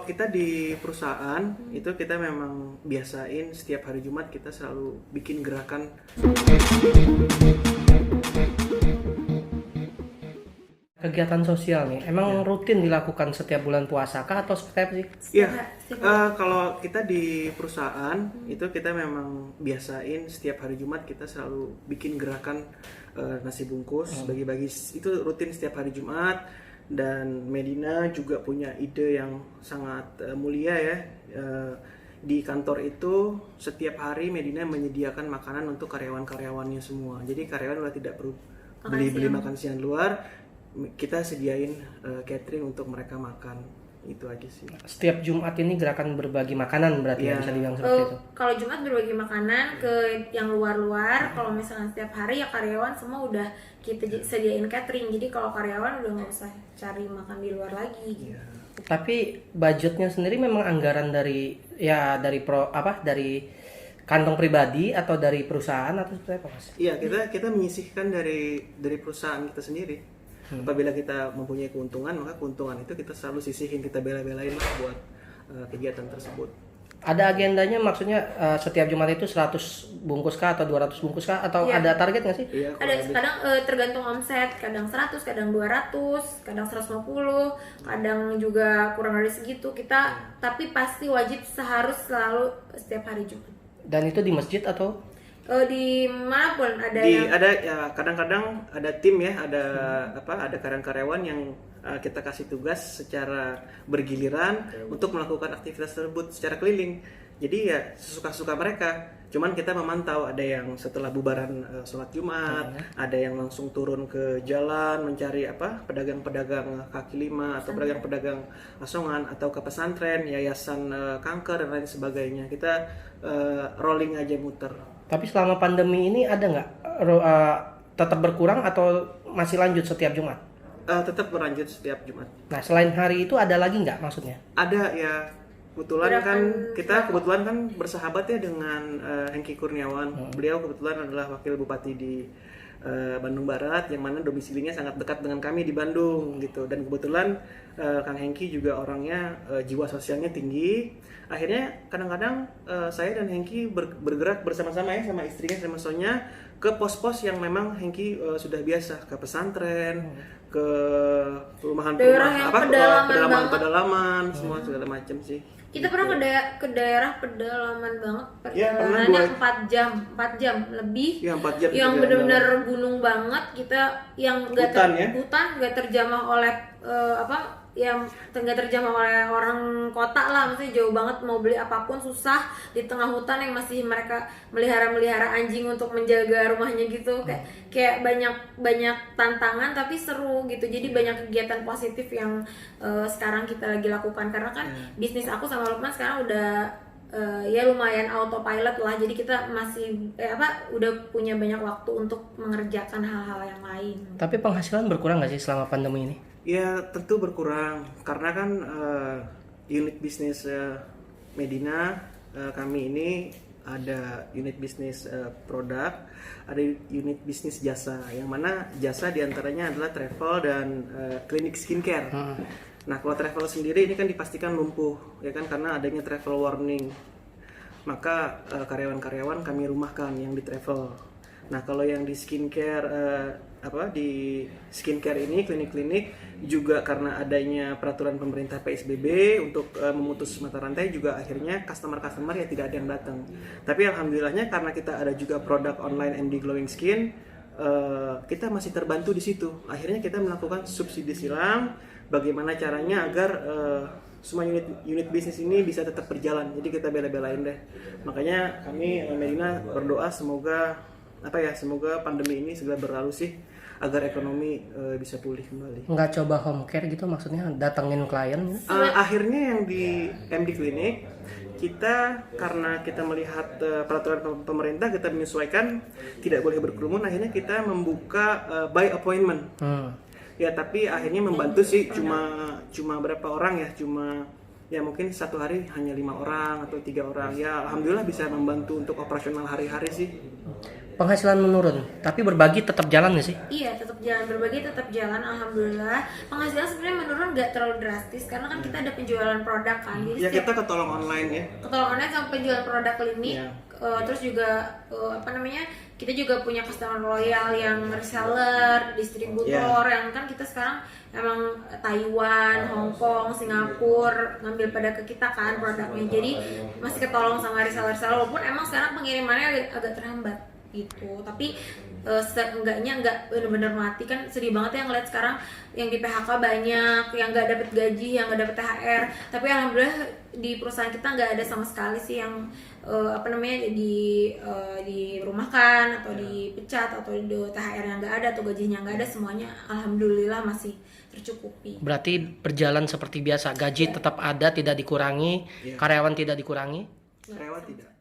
kita di perusahaan itu kita memang biasain setiap hari Jumat kita selalu bikin gerakan. Kegiatan sosial nih, emang rutin dilakukan setiap bulan puasa kah atau seperti apa sih? Iya, kalau kita di perusahaan itu kita memang biasain setiap hari Jumat kita selalu bikin gerakan nasi bungkus, bagi-bagi itu rutin setiap hari Jumat. Dan Medina juga punya ide yang sangat mulia ya. Di kantor itu setiap hari Medina menyediakan makanan untuk karyawan-karyawannya semua. Jadi karyawan udah tidak perlu beli makan siang luar, kita sediain catering untuk mereka makan. Itu aja sih. Setiap Jumat ini gerakan berbagi makanan berarti ya, bisa dibilang seperti itu. Kalau Jumat berbagi makanan ke yang luar-luar, kalau misalnya setiap hari ya karyawan semua udah kita sediain catering. Jadi kalau karyawan udah nggak usah cari makan di luar lagi gitu. Tapi budgetnya sendiri memang anggaran dari dari kantong pribadi atau dari perusahaan atau seperti apa, Mas? Iya, kita menyisihkan dari perusahaan kita sendiri. Apabila kita mempunyai keuntungan, maka keuntungan itu kita selalu sisihin, kita bela-belain lah buat kegiatan tersebut. Ada agendanya, maksudnya setiap Jumat itu 100 bungkus kah atau 200 bungkus kah atau ada target nggak sih? Iya, Ada kadang tergantung omset, kadang 100, kadang 200, kadang 150, kadang juga kurang dari segitu. Kita tapi pasti wajib selalu setiap hari Jumat. Dan itu di masjid atau? Di manapun ada ada ya, kadang-kadang ada tim ya, ada karyawan yang kita kasih tugas secara bergiliran untuk melakukan aktivitas tersebut secara keliling. Jadi ya sesuka-suka mereka. Cuman kita memantau, ada yang setelah bubaran sholat Jumat, ada yang langsung turun ke jalan mencari pedagang-pedagang kaki lima atau pedagang-pedagang asongan atau ke pesantren, yayasan kanker dan lain sebagainya. Kita rolling aja muter. Tapi selama pandemi ini ada nggak tetap berkurang atau masih lanjut setiap Jumat? Tetap berlanjut setiap Jumat. Nah, selain hari itu ada lagi nggak maksudnya? Ada ya, kebetulan kan bersahabat ya dengan Hengki Kurniawan. Beliau kebetulan adalah wakil bupati di Bandung Barat, yang mana domisilinya sangat dekat dengan kami di Bandung gitu. Dan kebetulan Kang Hengki juga orangnya jiwa sosialnya tinggi. Akhirnya kadang-kadang saya dan Hengki bergerak bersama-sama ya, sama istrinya, sama Sonya, ke pos-pos yang memang Hengki sudah biasa, ke pesantren, ke pedalaman, semua segala macam sih. Kita pernah ke daerah pedalaman banget, perjalanannya 4 jam lebih. Ya, 4 jam. Yang benar-benar gunung banget, kita yang hutan nggak terjamah oleh yang nggak terjamah oleh orang kota lah, maksudnya jauh banget, mau beli apapun susah di tengah hutan yang masih mereka melihara anjing untuk menjaga rumahnya gitu. Kayak banyak tantangan tapi seru gitu. Jadi banyak kegiatan positif yang sekarang kita lagi lakukan, karena kan bisnis aku sama Lukman sekarang udah ya lumayan autopilot lah. Jadi kita masih udah punya banyak waktu untuk mengerjakan hal-hal yang lain. Tapi penghasilan berkurang nggak sih selama pandemi ini? Ya tentu berkurang, karena kan unit bisnis Medina kami ini ada unit bisnis produk, ada unit bisnis jasa, yang mana jasa diantaranya adalah travel dan klinik skincare. Nah, kalau travel sendiri ini kan dipastikan lumpuh ya kan, karena adanya travel warning. Maka karyawan-karyawan kami rumahkan yang di travel. Nah, kalau yang di skincare di skincare ini, klinik-klinik juga karena adanya peraturan pemerintah PSBB untuk memutus mata rantai, juga akhirnya customer ya tidak ada yang datang. Tapi alhamdulillahnya karena kita ada juga produk online MD Glowing Skin, kita masih terbantu di situ. Akhirnya kita melakukan subsidi silang, bagaimana caranya agar semua unit bisnis ini bisa tetap berjalan. Jadi kita bela-belain deh. Makanya kami Medina berdoa semoga pandemi ini segera berlalu sih, agar ekonomi bisa pulih kembali. Nggak coba home care gitu, maksudnya datengin klien? Akhirnya yang di MD Clinic kita, karena kita melihat peraturan pemerintah, kita menyesuaikan tidak boleh berkerumun. Akhirnya kita membuka by appointment. Ya, tapi akhirnya membantu sih cuma berapa orang ya, cuma ya mungkin satu hari hanya 5 orang atau 3 orang. Ya alhamdulillah bisa membantu untuk operasional hari-hari sih. Penghasilan menurun, tapi berbagi tetap jalan nggak sih? Iya, tetap jalan, berbagi tetap jalan, alhamdulillah. Penghasilan sebenarnya menurun nggak terlalu drastis karena kan kita ada penjualan produk kan. Jadi Ya kita ketolong online ya. ketolong online sama penjualan produk klinik. Iya. Terus juga kita juga punya customer loyal yang reseller, distributor yang kan kita sekarang emang Taiwan, Hong Kong, Singapura ngambil pada ke kita kan produknya. Jadi masih ketolong sama reseller walaupun emang sekarang pengirimannya agak terhambat gitu. Tapi seenggaknya nggak benar-benar mati kan. Sedih banget ya ngeliat sekarang yang di PHK banyak, yang nggak dapet gaji, yang nggak dapet THR. Tapi alhamdulillah di perusahaan kita nggak ada sama sekali sih yang dirumahkan atau dipecat atau THR yang nggak ada atau gajinya nggak ada. Semuanya alhamdulillah masih tercukupi. Berarti berjalan seperti biasa, gaji tetap ada, tidak dikurangi, karyawan tidak dikurangi. Karyawan tidak.